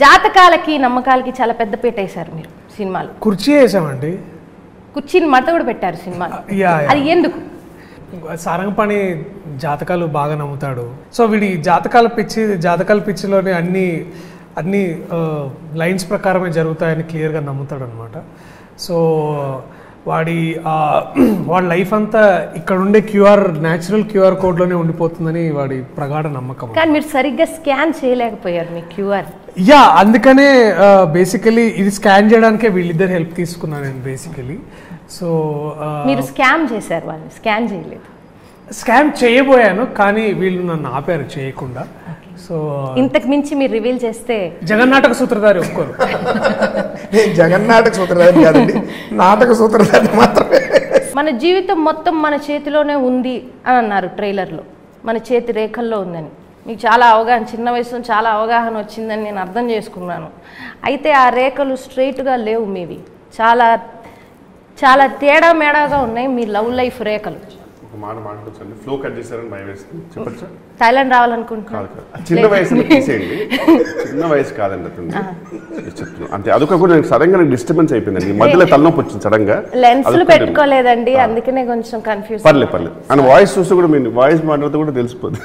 జాతకాలకి నమ్మకాలకి చాలా పెద్ద పీట వేశారు మీరు సినిమాలు. కుర్చీ వేసామండి, కుర్చీని మడత కూడా పెట్టారు సినిమాలు. అది ఎందుకు? సారంగపాణి జాతకాలు బాగా నమ్ముతాడు. సో వీడి జాతకాల పిచ్చిలోనే అన్ని లైన్స్ ప్రకారమే జరుగుతాయని క్లియర్గా నమ్ముతాడు అనమాట. సో వాడి లైఫ్ అంతా ఇక్కడ ఉండే న్యాచురల్ క్యూఆర్ కోడ్లోనే ఉండిపోతుందని వాడి ప్రగాఢ నమ్మకం. కానీ మీరు సరిగ్గా స్కాన్ చేయలేకపోయారు మీ క్యూఆర్. అందుకనే బేసికలీ ఇది స్కాన్ చేయడానికే వీళ్ళిద్దరు హెల్ప్ తీసుకున్నాను నేను బేసికలీ. సో మీరు స్కామ్ చేశారు, వాళ్ళని స్కాన్ చేయలేదు. స్కామ్ చేయబోయాను కానీ వీళ్ళు నన్ను ఆపారు చేయకుండా. సో ఇంతకు మించి మీరు రివీల్ చేస్తే జగన్నాటక సూత్రధారి ఒప్పుకోరు. జగన్నాటక సూత్రధారి కాదండి, నాటక సూత్రధారి మాత్రమే. మన జీవితం మొత్తం మన చేతిలోనే ఉంది అని అన్నారు ట్రైలర్లో, మన చేతి రేఖల్లో ఉందని. మీకు చాలా అవగాహన, చిన్న వయసులో చాలా అవగాహన వచ్చిందని నేను అర్థం చేసుకున్నాను. అయితే ఆ రేఖలు స్ట్రైట్గా లేవు, మీవి చాలా చాలా తేడా మేడాగా ఉన్నాయి మీ లవ్ లైఫ్ రేఖలు. ఫ్లో కట్ చేశారని భయం వేస్తుంది. చెప్పచ్చా? థాయిలాండ్ రావాలనుకుంటున్నాను. చిన్న వయసు తీసేయండి, చిన్న వయసు కాదండి అతను చెప్తున్నాను అంతే. అదొక కూడా సడన్ గా డిస్టర్బెన్స్ అయిపోయిందండి, మధ్యలో తలనొప్పి వచ్చింది సడన్ గా. లెన్స్లు పెట్టుకోలేదండి, అందుకనే కొంచెం కన్ఫ్యూజ్. పర్లేదు అండ్ వాయిస్ చూస్తే కూడా మీరు వాయిస్ మాట్లాడితే కూడా తెలిసిపోతుంది.